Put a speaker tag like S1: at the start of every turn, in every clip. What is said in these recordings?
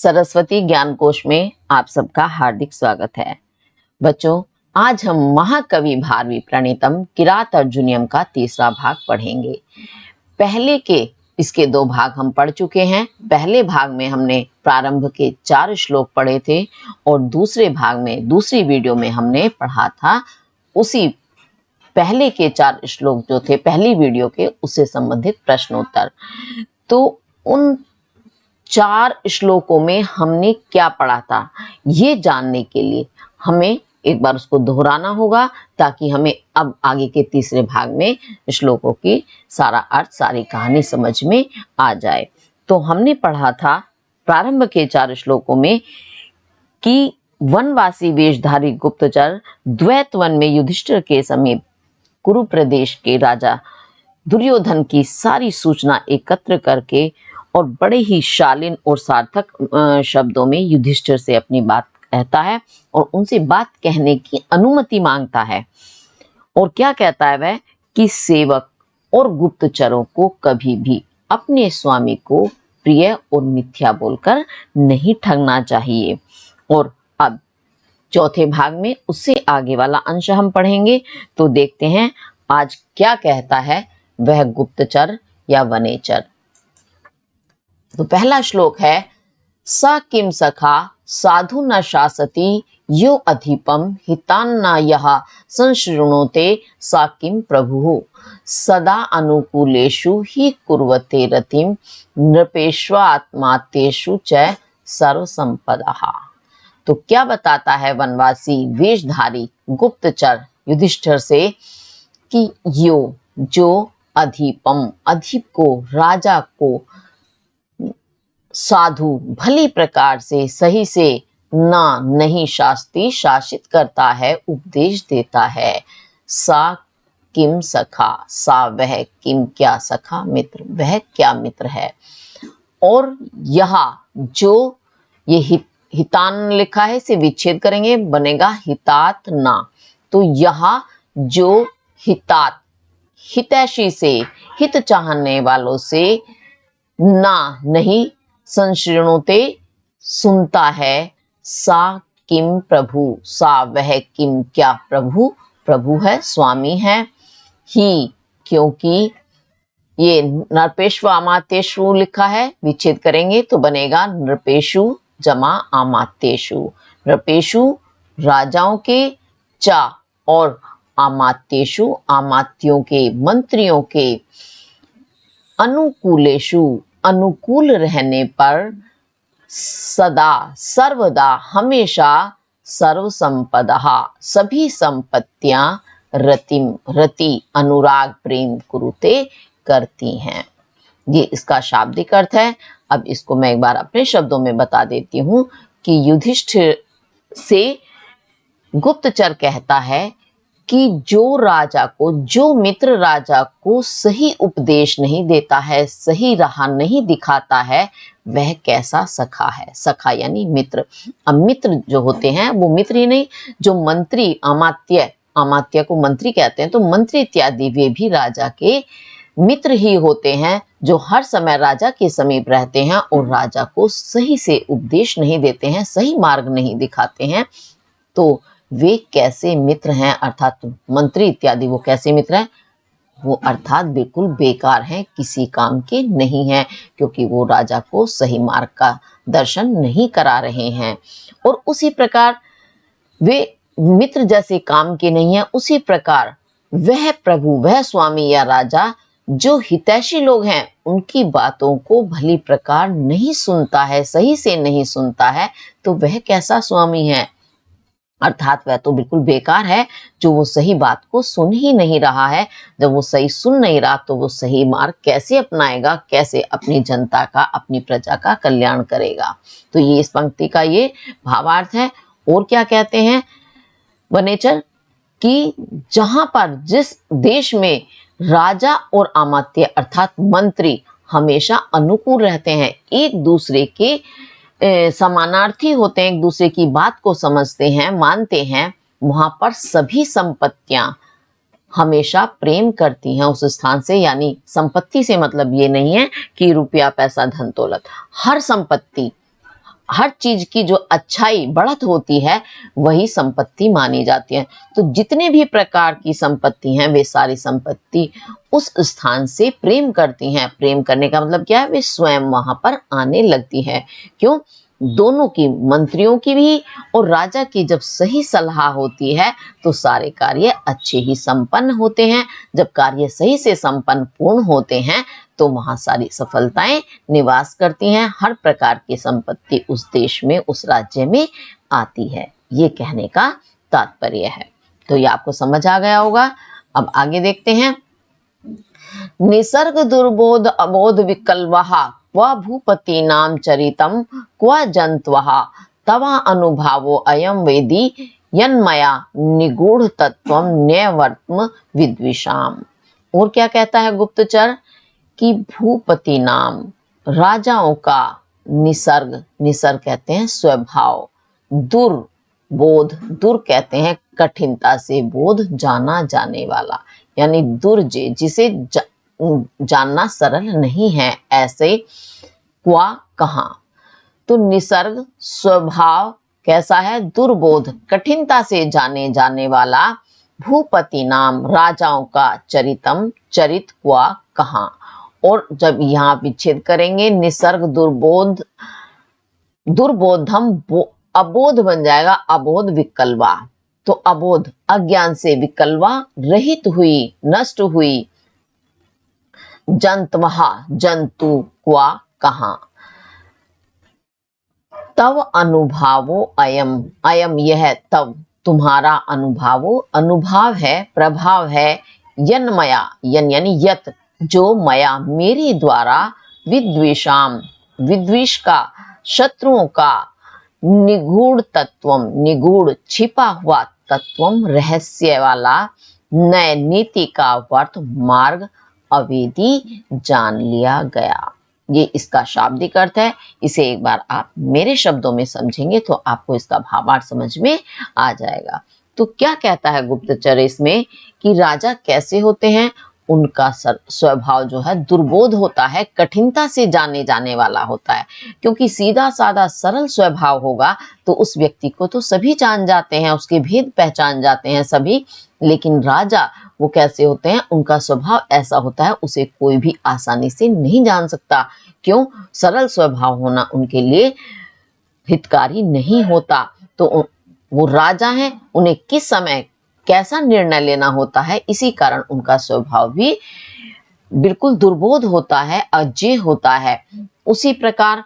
S1: सरस्वती ज्ञान कोश में आप सबका हार्दिक स्वागत है। बच्चों, आज हम महाकवि भारवी प्रणीतम किरात अर्जुनियम का तीसरा भाग पढ़ेंगे। पहले के इसके दो भाग हम पढ़ चुके हैं। पहले भाग में हमने प्रारंभ के 4 श्लोक पढ़े थे और दूसरे भाग में, दूसरी वीडियो में हमने पढ़ा था उसी पहले के 4 श्लोक जो थे पहली वीडियो के, उससे संबंधित प्रश्नोत्तर। तो उन 4 श्लोकों में हमने क्या पढ़ा था, ये जानने के लिए हमें एक बार उसको दोहराना होगा, ताकि हमें अब आगे के तीसरे भाग में श्लोकों की सारा अर्थ, सारी कहानी समझ में आ जाए। तो हमने पढ़ा था प्रारंभ के 4 श्लोकों में कि वनवासी वेशधारी गुप्तचर द्वैत वन में युधिष्ठिर के समीप कुरु प्रदेश के राजा दुर्योधन की सारी सूचना एकत्र करके और बड़े ही शालीन और सार्थक शब्दों में युधिष्ठिर से अपनी बात कहता है और उनसे बात कहने की अनुमति मांगता है। और क्या कहता है वह, कि सेवक और गुप्तचरों को कभी भी अपने स्वामी को प्रिय और मिथ्या बोलकर नहीं ठगना चाहिए। और अब चौथे भाग में उससे आगे वाला अंश हम पढ़ेंगे। तो देखते हैं आज क्या कहता है वह गुप्तचर या वनेचर। तो पहला श्लोक है, स किम सखा साधु न शासति यो अधिपम हितान्ना यः संशृणोते स किम प्रभुः सदा अनुकूलेषु हि कुर्वते रतिम नृपेष्वात्मातेषु च सर्वसंपदः। तो क्या बताता है वनवासी वेशधारी गुप्तचर युधिष्ठिर से कि यो जो अधिपम, अधिप को, राजा को, साधु भली प्रकार से, सही से, ना नहीं शास्ति, शासित करता है, उपदेश देता है। सा किम सखा, सा वह, किम क्या, सखा मित्र, वह क्या मित्र है। और यहाँ जो ये हितान लिखा है इसे विच्छेद करेंगे, बनेगा हितात ना। तो यहाँ जो हितात, हितैषी से, हित चाहने वालों से, ना नहीं, संशृणोते सुनता है, सा किम प्रभु, सा वह, किम क्या, प्रभु, प्रभु है, स्वामी है, ही क्योंकि ये नृपेशु आमात्येषु लिखा है, विच्छेद करेंगे तो बनेगा नृपेशु जमा आमात्येषु। नृपेशु राजाओं के, चा और आमात्येषु आमात्यों के, मंत्रियों के, अनुकूलेषु अनुकूल रहने पर, सदा सर्वदा हमेशा, सर्व संपदः सभी संपत्तियां, रतिम रति अनुराग प्रेम कुरुते करती हैं। ये इसका शाब्दिक अर्थ है। अब इसको मैं एक बार अपने शब्दों में बता देती हूँ कि युधिष्ठिर से गुप्तचर कहता है कि जो राजा को, जो मित्र राजा को सही उपदेश नहीं देता है, सही राह नहीं दिखाता है, वह कैसा सखा है। सखा यानी मित्र। अब मित्र जो होते हैं वो मित्र ही नहीं, जो मंत्री, अमात्य, अमात्य को मंत्री कहते हैं, तो मंत्री इत्यादि वे भी राजा के मित्र ही होते हैं, जो हर समय राजा के समीप रहते हैं और राजा को सही से उपदेश नहीं देते हैं, सही मार्ग नहीं दिखाते हैं। तो वे कैसे मित्र हैं, अर्थात मंत्री इत्यादि वो कैसे मित्र हैं, वो अर्थात बिल्कुल बेकार हैं, किसी काम के नहीं हैं, क्योंकि वो राजा को सही मार्ग का दर्शन नहीं करा रहे हैं। और उसी प्रकार वे मित्र जैसे काम के नहीं हैं, उसी प्रकार वह प्रभु, वह स्वामी या राजा जो हितैषी लोग हैं उनकी बातों को भली प्रकार नहीं सुनता है, सही से नहीं सुनता है, तो वह कैसा स्वामी है। अर्थात वह तो बिल्कुल बेकार है, जो वो सही बात को सुन ही नहीं रहा है। जब वो सही सुन नहीं रहा तो वो सही मार्ग कैसे अपनाएगा, कैसे अपनी जनता का, अपनी प्रजा का कल्याण करेगा। तो ये इस पंक्ति का ये भावार्थ है। और क्या कहते हैं वनेचर, कि जहां पर, जिस देश में राजा और अमात्य अर्थात मंत्री हमेशा अनुकूल रहते हैं, एक दूसरे के समानार्थी होते हैं, एक दूसरे की बात को समझते हैं, मानते हैं, वहां पर सभी संपत्तियां हमेशा प्रेम करती हैं उस स्थान से। यानी संपत्ति से मतलब ये नहीं है कि रुपया पैसा धन दौलत, हर संपत्ति हर चीज की जो अच्छाई बढ़त होती है वही संपत्ति मानी जाती है। तो जितने भी प्रकार की संपत्ति हैं वे सारी संपत्ति उस स्थान से प्रेम करती हैं। प्रेम करने का मतलब क्या है, वे स्वयं वहां पर आने लगती है। क्यों? दोनों की, मंत्रियों की भी और राजा की जब सही सलाह होती है तो सारे कार्य अच्छे ही संपन्न होते हैं। जब कार्य सही से संपन्न पूर्ण होते हैं तो वहां सारी सफलताएं निवास करती हैं। हर प्रकार की संपत्ति उस देश में, उस राज्य में आती है। ये कहने का तात्पर्य है। तो ये आपको समझ आ गया होगा। अब आगे देखते हैं। निसर्ग दुर्बोध अबोध विकल्वः क्व भूपतीनां चरितं क्व जन्तवः तवा अनुभावो अयं वेदी यन्मया निगूढ़ तत्वं न्यवर्त्म विद्विषाम्। और क्या कहता है गुप्तचर कि भूपति नाम, राजाओं का निसर्ग, निसर्ग कहते हैं स्वभाव, दुर्बोध, दुर कहते हैं कठिनता से, बोध जाना जाने वाला, यानी दुर्जे जिसे जानना सरल नहीं है, ऐसे क्वा कहाँ। तो निसर्ग स्वभाव कैसा है? दुर्बोध, कठिनता से जाने जाने वाला। भूपति नाम, राजाओं का चरितम, चरित क्वा कहाँ। और जब यहाँ विच्छेद करेंगे, निसर्ग दुर्बोध, दुर्बोधम अबोध बन जाएगा, अबोध विकल्वा। तो अबोध, अज्ञान से, विकल्वा रहित हुई, नष्ट हुई। जंतवहा, जंतु, क्वा कहाँ। तव अनुभवो अयम, अयम यह, तव तुम्हारा, अनुभवो अनुभाव है, प्रभाव है, यन्मया, यन यानी यत, जो मया मेरे द्वारा, विद्वेषाम, विद्वेष का, शत्रुओं का, निगूढ़ तत्वम, निगूढ़ छिपा हुआ, तत्वम रहस्य वाला, नए नीति का वर्त मार्ग अवेदी जान लिया गया। ये इसका शाब्दिक अर्थ है। इसे एक बार आप मेरे शब्दों में समझेंगे तो आपको इसका भावार्थ समझ में आ जाएगा। तो क्या कहता है गुप्तचर इसमें कि राजा कैसे होते हैं? उनका स्वभाव जो है दुर्बोध होता है, कठिनता से जाने जाने वाला होता है। क्योंकि सीधा साधा सरल स्वभाव होगा तो उस व्यक्ति को तो सभी जान जाते हैं, उसके भेद पहचान जाते हैं सभी। लेकिन राजा वो कैसे होते हैं? उनका स्वभाव ऐसा होता है, उसे कोई भी आसानी से नहीं जान सकता। क्यों? सरल स्वभाव होना उनके लिए हितकारी नहीं होता। तो वो राजा हैं, उन्हें किस समय कैसा निर्णय लेना होता है, इसी कारण उनका स्वभाव भी बिल्कुल दुर्बोध होता है, अजेय होता है। उसी प्रकार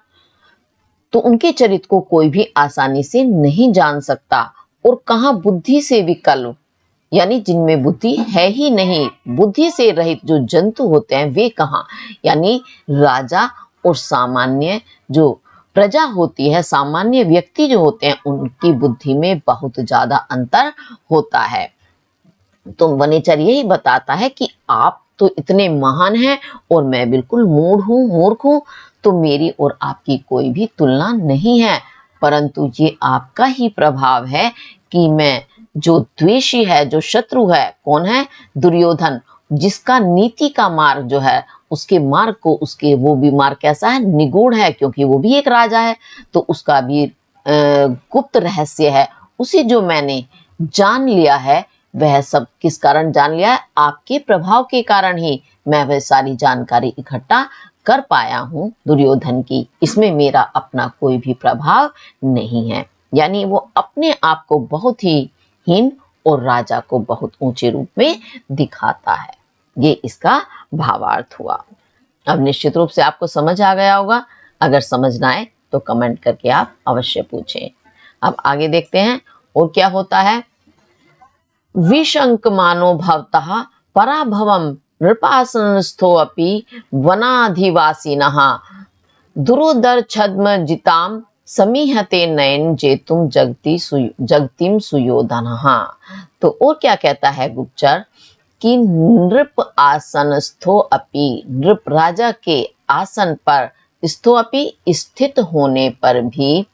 S1: तो उनके चरित्र को कोई भी आसानी से नहीं जान सकता। और कहाँ बुद्धि से विकल, यानी जिनमें बुद्धि है ही नहीं, बुद्धि से रहित जो जंतु होते हैं वे कहाँ, यानी राजा और सामान्य जो प्रजा होती है, सामान्य व्यक्ति जो होते हैं, उनकी बुद्धि में बहुत ज्यादा अंतर होता है। तो वनेचर यही बताता है कि आप तो इतने महान हैं और मैं बिल्कुल मूढ़ हूँ, मूर्ख हूँ, तो मेरी और आपकी कोई भी तुलना नहीं है। परंतु ये आपका ही प्रभाव है कि मैं, जो द्वेषी है, जो शत्रु है, कौन है? दुर्योधन, जिसका नीति का मार्ग जो है, उसके मार्ग को, उसके वो भी मार्ग कैसा है? निगूढ़ है, क्योंकि वो भी एक राजा है। तो उसका भी गुप्त रहस्य है, उसे जो मैंने जान लिया है, वह सब किस कारण जान लिया है? आपके प्रभाव के कारण ही मैं वह सारी जानकारी इकट्ठा कर पाया हूं दुर्योधन की। इसमें मेरा अपना कोई भी प्रभाव नहीं है। यानी वो अपने आप को बहुत ही हीन और राजा को बहुत ऊंचे रूप में दिखाता है। ये इसका भावार्थ हुआ। अब निश्चित रूप से आपको समझ आ गया होगा। अगर समझ ना आए तो कमेंट करके आप अवश्य पूछें। अब आगे देखते हैं और क्या होता है। विशंकमानो भवतः पराभवम नृपासनस्थोऽपि वनाधिवासिनः दुरोदरछद्मजितां समीहते नयन जेतुम जगतिम सुयोधनः। तो और क्या कहता है गुप्तचर कि नृप आसनस्थो अपि, नृप राजा के आसन पर, स्थो अपि स्थित होने पर भी,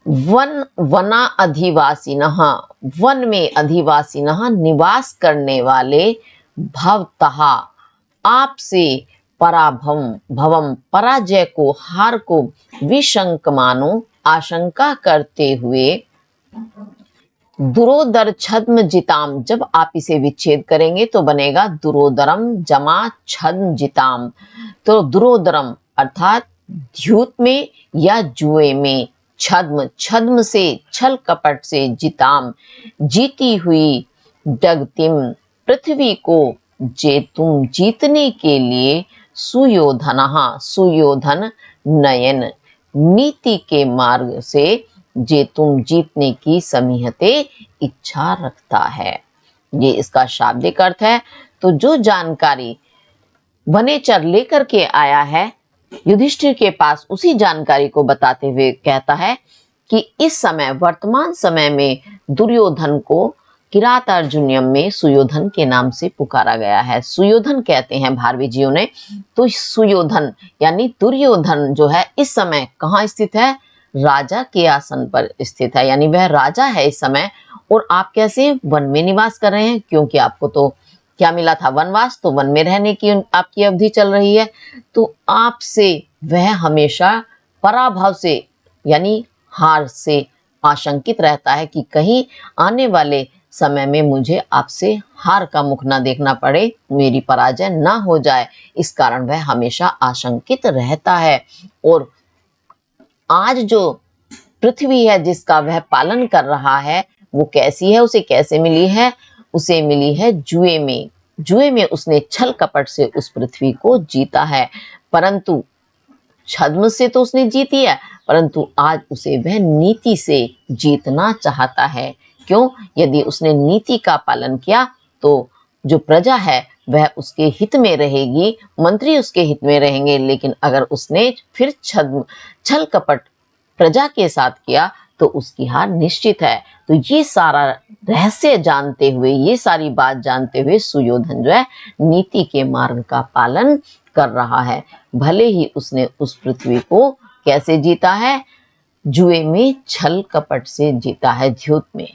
S1: वना अधिवासिनः, वन में अधिवासिनः निवास करने वाले, भवतः आपसे, पराभव भवम पराजय को, हार को, विशंक मानो आशंका करते हुए, दुरोदर छद्म जिताम, जब आप इसे विच्छेद करेंगे तो बनेगा दुरोदरम जमा छद्म जिताम। तो दुरोदरम अर्थात द्यूत में या जुए में, छद्म छद्म से, छल कपट से, जिताम जीती हुई, जगतिम पृथ्वी को, जे तुम जीतने के लिए, सुयोधनः सुयोधन नयन नीति के मार्ग से, जे तुम जीतने की समीहते इच्छा रखता है। ये इसका शाब्दिक अर्थ है। तो जो जानकारी वनेचर लेकर के आया है युधिष्ठिर के पास, उसी जानकारी को बताते हुए कहता है कि इस समय वर्तमान समय में दुर्योधन को किरात अर्जुनियम में सुयोधन के नाम से पुकारा गया है। सुयोधन कहते हैं भारवी जीव ने। तो सुयोधन यानी दुर्योधन जो है इस समय कहाँ स्थित है? राजा के आसन पर स्थित है, यानी वह राजा है इस समय। और आप कैसे वन में निवास कर रहे हैं, क्योंकि आपको तो क्या मिला था? वनवास। तो वन में रहने की आपकी अवधि चल रही है। तो आपसे वह हमेशा पराभव से यानी हार से आशंकित रहता है कि कहीं आने वाले समय में मुझे आपसे हार का मुख ना देखना पड़े, मेरी पराजय ना हो जाए। इस कारण वह हमेशा आशंकित रहता है। और आज जो पृथ्वी है जिसका वह पालन कर रहा है वो कैसी है? उसे कैसे मिली है? उसे मिली है जुए में। जुए में उसने छल कपट से उस पृथ्वी को जीता है। परंतु छद्म से तो उसने जीती है, परंतु आज उसे वह नीति से जीतना चाहता है। क्यों? यदि उसने नीति का पालन किया तो जो प्रजा है वह उसके हित में रहेगी, मंत्री उसके हित में रहेंगे। लेकिन अगर उसने फिर छल कपट प्रजा के साथ किया तो उसकी हार निश्चित है। तो ये सारा रहस्य जानते हुए, ये सारी बात जानते हुए सुयोधन जो है नीति के मार्ग का पालन कर रहा है। भले ही उसने उस पृथ्वी को कैसे जीता है? जुए में छल कपट से जीता है, द्यूत में।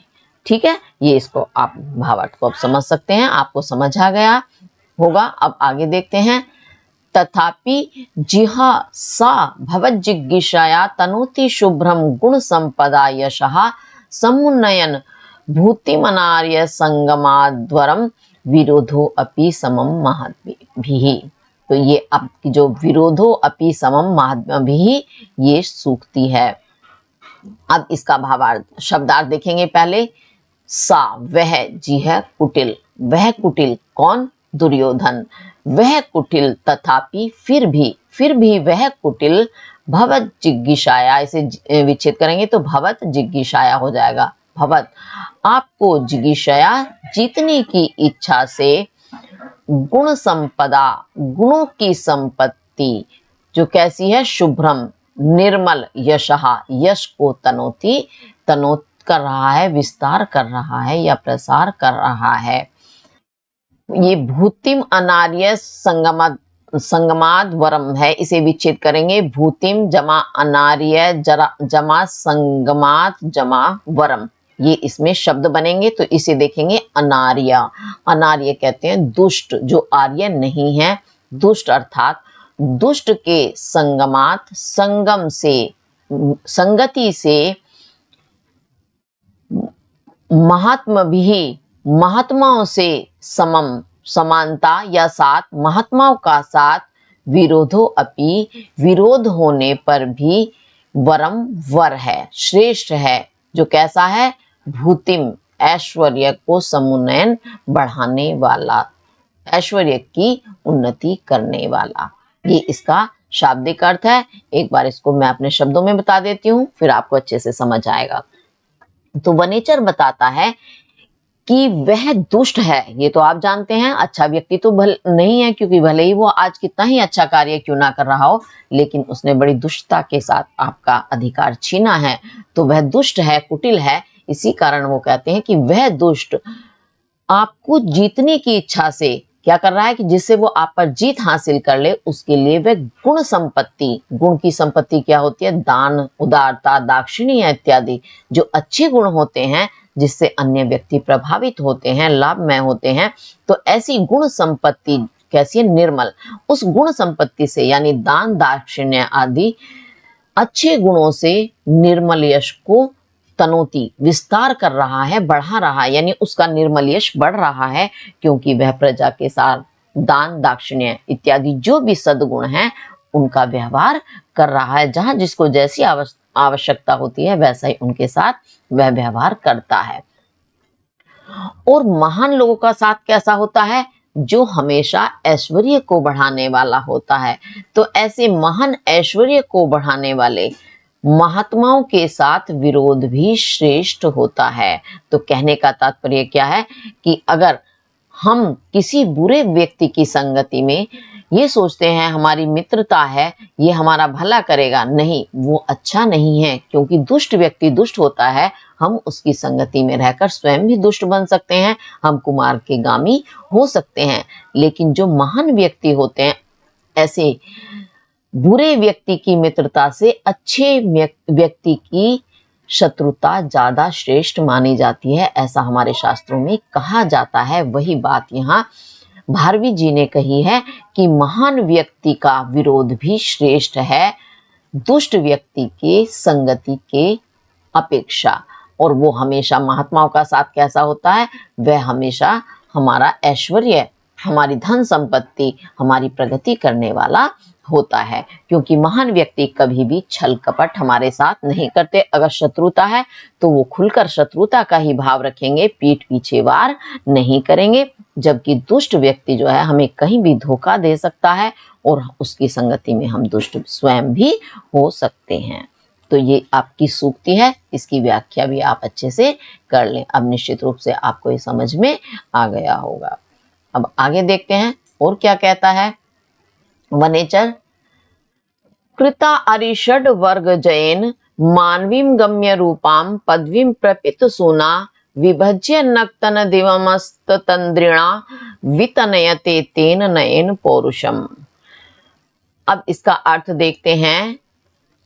S1: ठीक है, ये इसको आप भावार्थ को आप समझ सकते हैं, आपको समझ आ गया होगा। अब आगे देखते हैं। तथापि जिहा सा भवज्जिज्ञाया तनोति शुभ्रम गुण संपदा यशः समुन्नयन भूतिमनार्य संगमाद्वरम विरोधो अपि समम महात्म्यभिः। तो ये आपकी जो विरोधो अपि समम महात्म्यभिः ये सूक्ति है। अब इसका भावार्थ शब्दार्थ देखेंगे पहले। सा वह, जी है कुटिल, वह कुटिल कौन? दुर्योधन। वह कुटिल तथापि फिर भी वह कुटिल भवत जिज्ञासाया, इसे विच्छेद करेंगे तो भवत जिज्ञासाया हो जाएगा। भवत आपको जिज्ञासाया जीतने की इच्छा से, गुण संपदा गुणों की संपत्ति जो कैसी है? शुभ्रम निर्मल, यशः यश को तनोति तनोत कर रहा है, विस्तार कर रहा है या प्रसार कर रहा है। ये भूतिम अनार्य संगमाद वरम है, इसे विच्छेद करेंगे। भूतिम जमा अनार्य जमा संगमात जमा वरम, ये इसमें शब्द बनेंगे। तो इसे देखेंगे अनार्य। अनार्य कहते हैं दुष्ट, जो आर्य नहीं है, दुष्ट अर्थात दुष्ट के संगमात संगम से, संगति से, महात्म्यभिः महात्माओं से, समम समानता या साथ, महात्माओं का साथ, विरोधो अपि विरोध होने पर भी, वरम वर है, श्रेष्ठ है। जो कैसा है? भूतिम ऐश्वर्य को समुन्नयन बढ़ाने वाला, ऐश्वर्य की उन्नति करने वाला। ये इसका शाब्दिक अर्थ है। एक बार इसको मैं अपने शब्दों में बता देती हूँ, फिर आपको अच्छे से समझ आएगा। तो वनेचर बताता है कि वह दुष्ट है, ये तो आप जानते हैं। अच्छा व्यक्ति तो नहीं है, क्योंकि भले ही वो आज कितना ही अच्छा कार्य क्यों ना कर रहा हो, लेकिन उसने बड़ी दुष्टता के साथ आपका अधिकार छीना है। तो वह दुष्ट है, कुटिल है। इसी कारण वो कहते हैं कि वह दुष्ट आपको जीतने की इच्छा से क्या कर रहा है कि जिससे वो आप पर जीत हासिल कर ले, उसके लिए वह गुण संपत्ति, गुण की संपत्ति क्या होती है? दान, उदारता, दाक्षिण्य इत्यादि जो अच्छे गुण होते हैं, जिससे अन्य व्यक्ति प्रभावित होते हैं, लाभमय होते हैं। तो ऐसी गुण संपत्ति कैसी है, निर्मल। उस गुण संपत्ति से यानी दान दाक्षिण्य आदि अच्छे गुणों से निर्मल यश को तनोती विस्तार कर रहा है, बढ़ा रहा है, यानी उसका निर्मल यश बढ़ रहा है, क्योंकि वह प्रजा के साथ दान दाक्षिण्य इत्यादि जो भी सद्गुण हैं उनका व्यवहार कर रहा है। जहां जिसको जैसी आवश्यकता होती है वैसा ही उनके साथ वह व्यवहार करता है। और महान लोगों का साथ कैसा होता है, जो हमेशा ऐश्वर्य को बढ़ाने वाला होता है। तो ऐसे महान ऐश्वर्य को बढ़ाने वाले महात्माओं के साथ विरोध भी श्रेष्ठ होता है। तो कहने का तात्पर्य क्या है कि अगर हम किसी बुरे व्यक्ति की संगति में ये सोचते हैं हमारी मित्रता है, ये हमारा भला करेगा, नहीं, वो अच्छा नहीं है, क्योंकि दुष्ट व्यक्ति दुष्ट होता है। हम उसकी संगति में रहकर स्वयं भी दुष्ट बन सकते हैं, हम कुमार के गामी हो सकते हैं। लेकिन जो महान व्यक्ति होते हैं, ऐसे बुरे व्यक्ति की मित्रता से अच्छे व्यक्ति की शत्रुता ज्यादा श्रेष्ठ मानी जाती है, ऐसा हमारे शास्त्रों में कहा जाता है। वही बात यहाँ भारवी जी ने कही है कि महान व्यक्ति का विरोध भी श्रेष्ठ है दुष्ट व्यक्ति के संगति के अपेक्षा। और वो हमेशा महात्माओं का साथ कैसा होता है, वह हमेशा हमारा ऐश्वर्य, हमारी धन संपत्ति, हमारी प्रगति करने वाला होता है, क्योंकि महान व्यक्ति कभी भी छल कपट हमारे साथ नहीं करते। अगर शत्रुता है तो वो खुलकर शत्रुता का ही भाव रखेंगे, पीठ पीछे वार नहीं करेंगे। जबकि दुष्ट व्यक्ति जो है हमें कहीं भी धोखा दे सकता है और उसकी संगति में हम दुष्ट स्वयं भी हो सकते हैं। तो ये आपकी सूक्ति है, इसकी व्याख्या भी आप अच्छे से कर लें। अब निश्चित रूप से आपको ये समझ में आ गया होगा। अब आगे देखते हैं और क्या कहता है। वनेचर कृता अरिषड वर्ग जैन मानवीम गम्य रूपाम पदवीम प्रपित सुना विभज्य नक्तन दिवमस्त तंद्रिणा वितनयते तेन नयन पौरुषम। अब इसका अर्थ देखते हैं।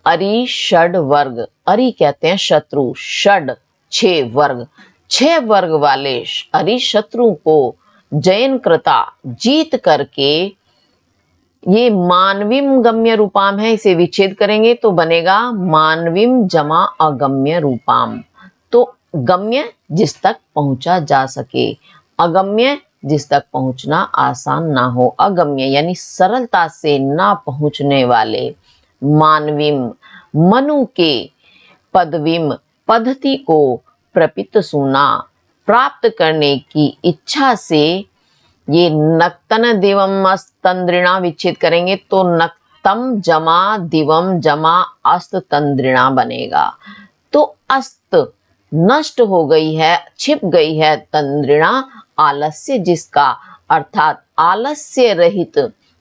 S1: अरिषड वर्ग, अरि कहते हैं शत्रु, षड 6 वर्ग, 6 वर्ग वाले अरिशत्रु को जयन कृता जीत करके, ये मानवीम गम्य रूपाम है, इसे विच्छेद करेंगे तो बनेगा मानवीम जमा अगम्य रूपाम। तो गम्य जिस तक पहुंचा जा सके, अगम्य जिस तक पहुंचना आसान ना हो। अगम्य यानी सरलता से ना पहुंचने वाले, मानवीम मनु के, पदवीम पद्धति को, प्रपित सुना प्राप्त करने की इच्छा से, ये नक्तन दिवम तंद्रिणा विच्छेद करेंगे तो नक्तम जमा दिवम जमा अस्त तंद्रिणा बनेगा। तो अस्त नष्ट हो गई है, छिप गई है, तंद्रिणा आलस्य जिसका, अर्थात आलस्य रहित,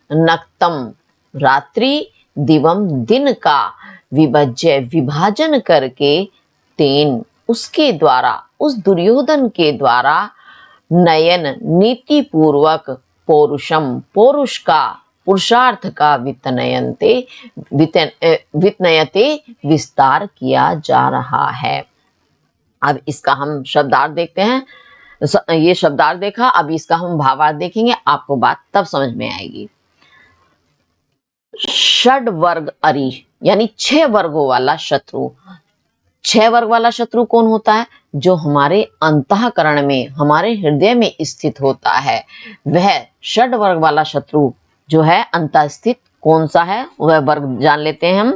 S1: नक्तम रात्रि, दिवम दिन का, विभज्य विभाजन करके, तेन उसके द्वारा, उस दुर्योधन के द्वारा, नयन नीति पूर्वक, पौरुषम पौरुष का, पुरुषार्थ का, वितनयते विस्तार किया जा रहा है। अब इसका हम शब्दार्थ देखते हैं। ये शब्दार्थ देखा, अब इसका हम भावार्थ देखेंगे, आपको बात तब समझ में आएगी। षड वर्ग अरि यानी 6 वर्गों वाला शत्रु। 6 वर्ग वाला शत्रु कौन होता है, जो हमारे अंतःकरण में, हमारे हृदय में स्थित होता है। वह षड वर्ग वाला शत्रु जो है अंतःस्थित कौन सा है, वह वर्ग जान लेते हैं हम।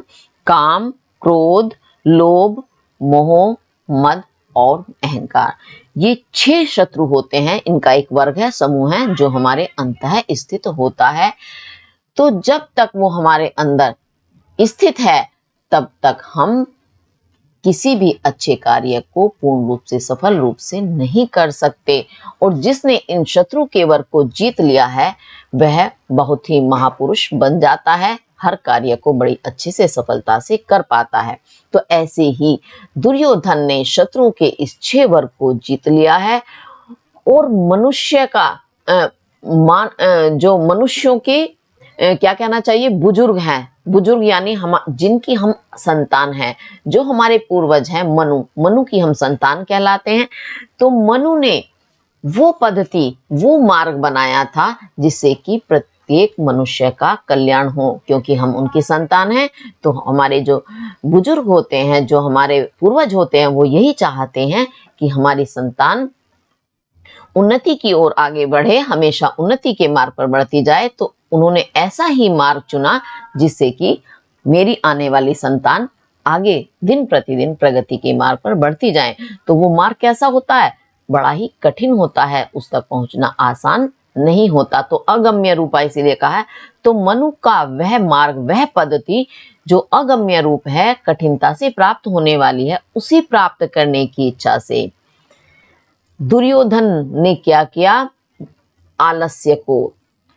S1: काम, क्रोध, लोभ, मोह, मद और अहंकार, ये 6 शत्रु होते हैं। इनका एक वर्ग है, समूह है, जो हमारे अंतः स्थित होता है। तो जब तक वो हमारे अंदर स्थित है तब तक हम किसी भी अच्छे कार्य को पूर्ण रूप से, सफल रूप से नहीं कर सकते। और जिसने इन शत्रु के वर्ग को जीत लिया है वह बहुत ही महापुरुष बन जाता है, हर कार्य को बड़ी अच्छे से सफलता से कर पाता है। तो ऐसे ही दुर्योधन ने शत्रु के इस 6 वर्ग को जीत लिया है। और मनुष्य का जो मनुष्यों के क्या कहना चाहिए, बुजुर्ग हैं, बुजुर्ग यानी हम, जिनकी हम संतान हैं, जो हमारे पूर्वज हैं, मनु की हम संतान कहलाते हैं। तो मनु ने वो पद्धति, वो मार्ग बनाया था जिससे कि प्रत्येक मनुष्य का कल्याण हो, क्योंकि हम उनकी संतान हैं। तो हमारे जो बुजुर्ग होते हैं, जो हमारे पूर्वज होते हैं, वो यही चाहते हैं कि हमारी संतान उन्नति की ओर आगे बढ़े, हमेशा उन्नति के मार्ग पर बढ़ती जाए। तो उन्होंने ऐसा ही मार्ग चुना जिससे कि मेरी आने वाली संतान आगे दिन प्रतिदिन प्रगति के मार्ग पर बढ़ती जाए। तो वो मार्ग कैसा होता है? बड़ा ही कठिन होता है, उस तक पहुंचना आसान नहीं होता। तो अगम्य रूपा इसीलिए कहा है। तो मनु का वह मार्ग, वह पद्धति जो अगम्य रूप है, कठिनता से प्राप्त होने वाली है, उसी प्राप्त करने की इच्छा से दुर्योधन ने क्या किया? आलस्य को,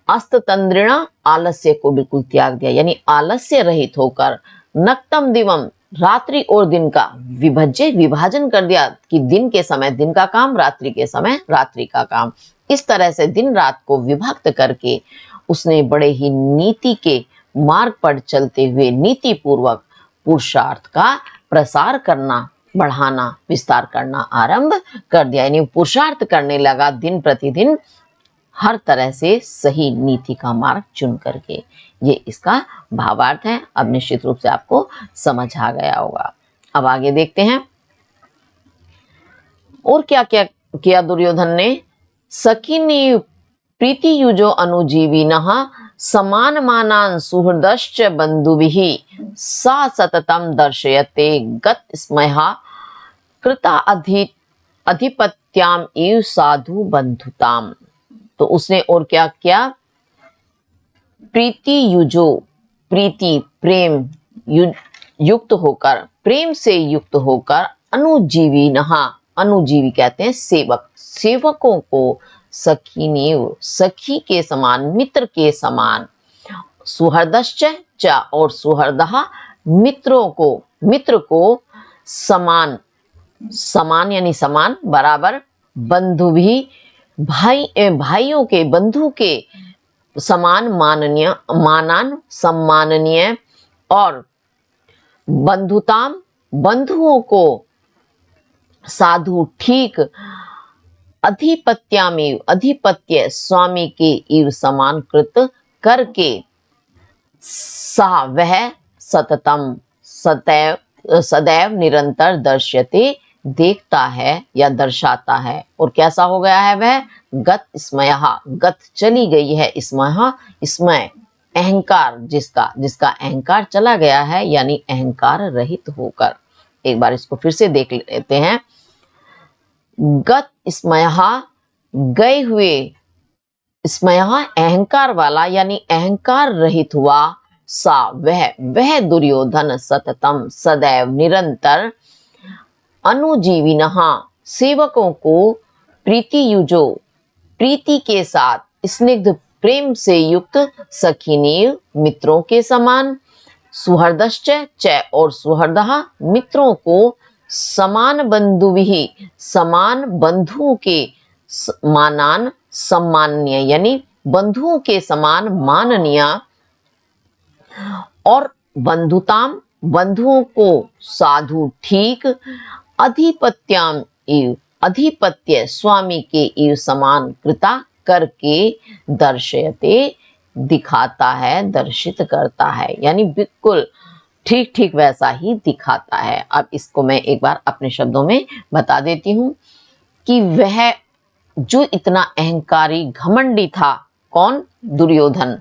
S1: अस्ततंद्रिणा, आलस्य को बिल्कुल त्याग दिया, यानी आलस्य रहित होकर नक्तम दिवम, रात्रि और दिन का विभाजन कर दिया कि दिन के समय दिन का काम, रात्रि के समय रात्रि का काम। इस तरह से दिन रात को विभक्त करके उसने बड़े ही नीति के मार्ग पर चलते हुए नीति पूर्वक पुरुषार्थ का प्रसार करना, बढ़ाना, विस्तार करना आरंभ कर दिया। यानी पुरुषार्थ करने लगा दिन प्रतिदिन, हर तरह से सही नीति का मार्ग चुन करके। ये इसका भावार्थ है। अब निश्चित रूप से आपको समझ आ गया होगा। अब आगे देखते हैं और क्या क्या किया दुर्योधन ने। सखिनी प्रीति युजो अनुजीविनः समान मानान सुहृदश्च बंधुभिः सा सततम दर्शयते गत स्मयः कृता अधिपत्याम इव साधु बंधुताम। तो उसने और क्या किया? प्रीति युजो, प्रीति प्रेम युक्त होकर, प्रेम से युक्त होकर, अनुजीवी नहा, अनुजीवी कहते हैं सेवक, सेवकों को सखीनेव, सखी के समान, मित्र के समान, सुहृदश्च च, और सुहृदः मित्रों को, मित्र को समान, समान यानी समान, बराबर, बंधु भी भाइयों के, बंधु के समान, माननीय, मानान, सम्माननीय, और बंधुताम, बंधुओं को साधु ठीक, अधिपत्यामेव, अधिपत्य स्वामी के इव समान कृत करके, सा वह सततम, सदैव, सदैव निरंतर दर्श्यते, देखता है या दर्शाता है। और कैसा हो गया है वह? गत स्मयः, गत चली गई है, स्मयः स्मय, अहंकार, जिसका, जिसका अहंकार चला गया है, यानी अहंकार रहित होकर। एक बार इसको फिर से देख लेते हैं। गत स्मयः, गए हुए, स्मयः अहंकार वाला, यानी अहंकार रहित हुआ, सा वह दुर्योधन, सततम सदैव निरंतर, अनुजीविनः सेवकों को, प्रीति युजो प्रीति के साथ, स्निग्ध प्रेम से युक्त, सखिनीव मित्रों के समान, सुहृदश्च च, और सुहृदः मित्रों को, समान बंधुभिः समान बंधुओं के, मानान सम्मान्य, यानी बंधुओं के समान माननीय, और बंधुताम, बंधुओं को साधु ठीक, अधिपत्याम इव, अधिपत्य स्वामी के इव समान कृता करके, दर्शयते दिखाता है, दर्शित करता है, यानी बिल्कुल ठीक ठीक वैसा ही दिखाता है। अब इसको मैं एक बार अपने शब्दों में बता देती हूं कि वह जो इतना अहंकारी घमंडी था, कौन? दुर्योधन,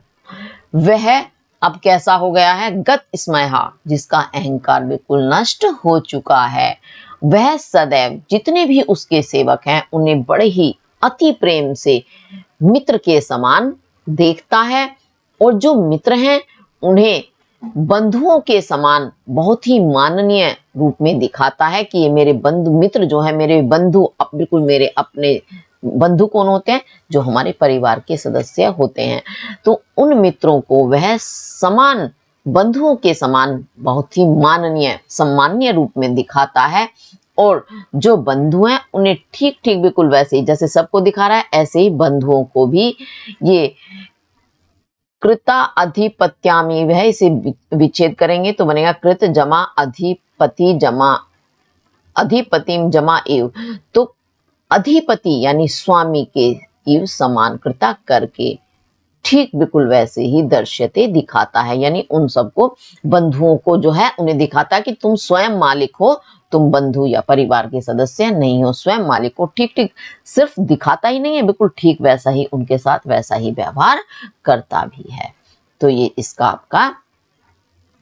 S1: वह अब कैसा हो गया है? गत स्मयः, जिसका अहंकार बिल्कुल नष्ट हो चुका है। वह सदैव जितने भी उसके सेवक हैं उन्हें बड़े ही अति प्रेम से मित्र के समान देखता है, और जो मित्र हैं उन्हें बंधुओं के समान बहुत ही माननीय रूप में दिखाता है कि ये मेरे बंधु, मित्र जो है मेरे बंधु, बिल्कुल मेरे अपने। बंधु कौन होते हैं? जो हमारे परिवार के सदस्य होते हैं। तो उन मित्रों को वह समान, बंधुओं के समान, बहुत ही माननीय, सम्माननीय रूप में दिखाता है, और जो बंधु हैं उन्हें ठीक ठीक बिल्कुल वैसे ही जैसे सबको दिखा रहा है, ऐसे ही बंधुओं को भी ये कृता अधिपत्यामी, वह इसे विच्छेद करेंगे तो बनेगा कृत जमा अधिपति जमा, अधिपतिम जमा एव। तो अधिपति यानी स्वामी के इव समान कृता करके ठीक बिल्कुल वैसे ही दर्श्यते दिखाता है, यानी उन सबको बंधुओं को जो है उन्हें दिखाता है कि तुम स्वयं मालिक हो, तुम बंधु या परिवार के सदस्य नहीं हो, स्वयं मालिक हो। ठीक ठीक सिर्फ दिखाता ही नहीं है, बिल्कुल ठीक वैसा ही उनके साथ वैसा ही व्यवहार करता भी है। तो ये इसका आपका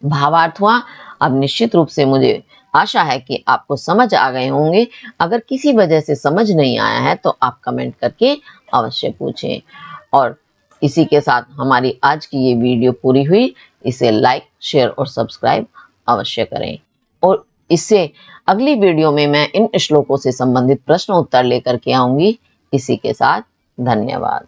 S1: भावार्थ हुआ। अब निश्चित रूप से मुझे आशा है कि आपको समझ आ गए होंगे। अगर किसी वजह से समझ नहीं आया है तो आप कमेंट करके अवश्य पूछें। और इसी के साथ हमारी आज की ये वीडियो पूरी हुई। इसे लाइक, शेयर और सब्सक्राइब अवश्य करें। और इससे अगली वीडियो में मैं इन श्लोकों से संबंधित प्रश्न उत्तर लेकर के आऊंगी। इसी के साथ धन्यवाद।